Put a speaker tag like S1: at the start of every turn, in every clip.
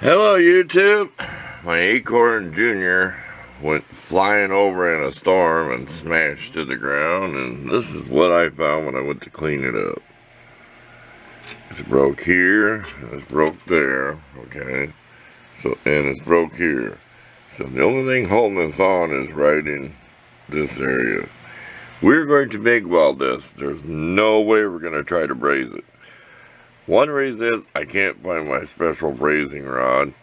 S1: Hello YouTube! My Acorn Jr. went flying over in a storm and smashed to the ground, and this is what I found when I went to clean it up. It's broke here, and it's broke there, okay? And it's broke here. So the only thing holding this on is right in this area. We're going to MIG weld this. There's no way we're going to try to braze it. One reason is I can't find my special brazing rod.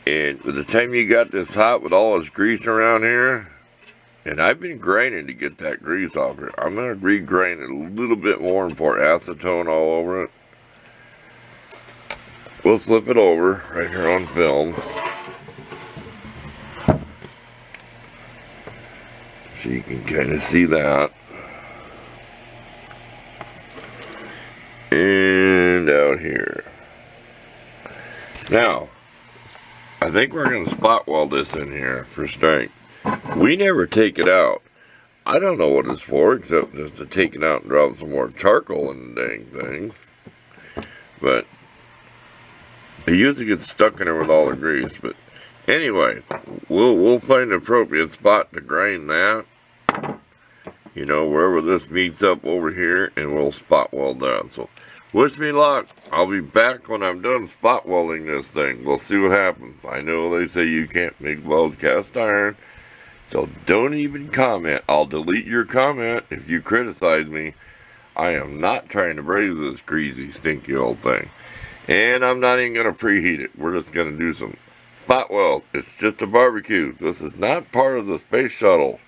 S1: And by the time you got this hot with all this grease around here, and I've been grinding to get that grease off here. I'm going to re-grind it a little bit more and pour acetone all over it. We'll flip it over right here on film. So you can kind of see that. And out here. Now, I think we're going to spot weld this in here for strength. We never take it out. I don't know what it's for, except just to take it out and drop some more charcoal in the dang thing. But it usually gets stuck in there with all the grease. But anyway, we'll find an appropriate spot to grind that. You know, wherever this meets up over here, and we'll spot weld that. So, wish me luck. I'll be back when I'm done spot welding this thing. We'll see what happens. I know they say you can't MIG weld cast iron, so don't even comment. I'll delete your comment if you criticize me. I am not trying to braze this greasy, stinky old thing. And I'm not even going to preheat it. We're just going to do some spot weld. It's just a barbecue. This is not part of the space shuttle.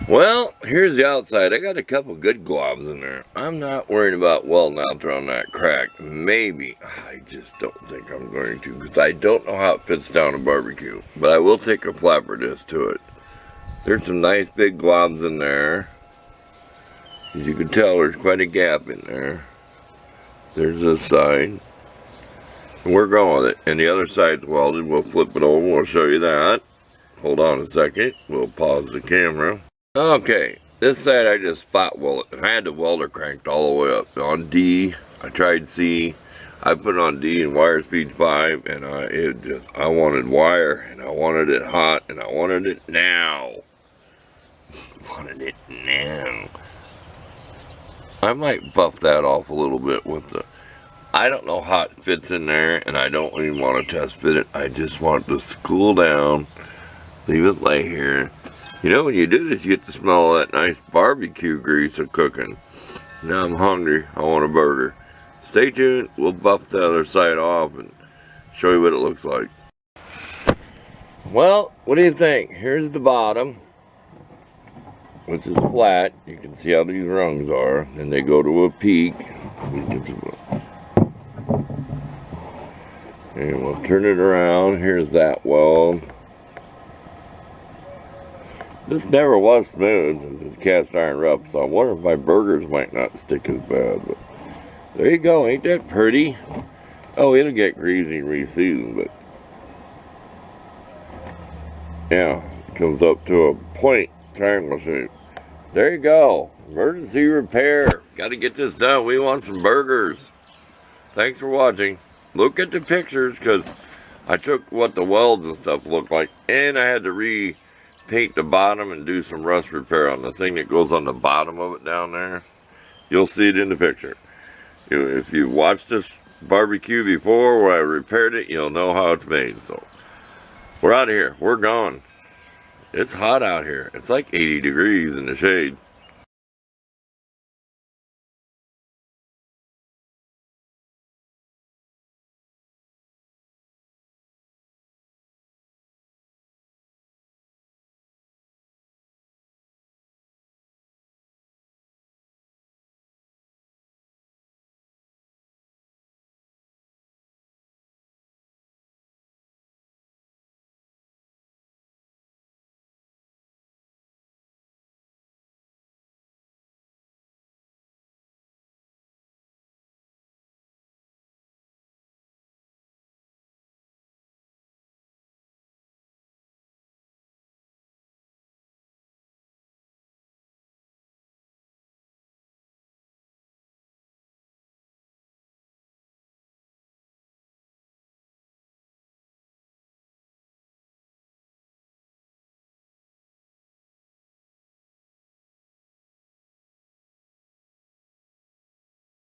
S1: Well, here's the outside. I got a couple good globs in there. I'm not worried about welding out there on that crack. Maybe. I just don't think I'm going to, because I don't know how it fits down a barbecue. But I will take a flapper disc to it. There's some nice big globs in there. As you can tell, there's quite a gap in there. There's this side. And we're going with it. And the other side's welded. We'll flip it over. We'll show you that. Hold on a second. We'll pause the camera. Okay, this side I just spot welded. I had the welder cranked all the way up on D. I tried C. I put it on D and wire speed 5, and I wanted wire, and I wanted it hot, and I wanted it now. I might buff that off a little bit with the. I don't know how it fits in there, and I don't even want to test fit it. I just want it to cool down. Leave it lay here. You know, when you do this, you get to smell that nice barbecue grease of cooking. Now I'm hungry. I want a burger. Stay tuned. We'll buff the other side off and show you what it looks like. Well, what do you think? Here's the bottom, which is flat. You can see how these rungs are. And they go to a peak. And we'll turn it around. Here's that weld. This never was smooth. It's cast iron rough, so I wonder if my burgers might not stick as bad. But there you go. Ain't that pretty? Oh, it'll get greasy and re-seasoned, but yeah, it comes up to a point, triangle shape. There you go. Emergency repair. Got to get this done. We want some burgers. Thanks for watching. Look at the pictures, because I took what the welds and stuff looked like, and I had to paint the bottom and do some rust repair on the thing that goes on the bottom of it down there. You'll see it in the picture. If you watched this barbecue before where I repaired it, you'll know how it's made. So we're out of here. We're gone. It's hot out here. It's like 80 degrees in the shade.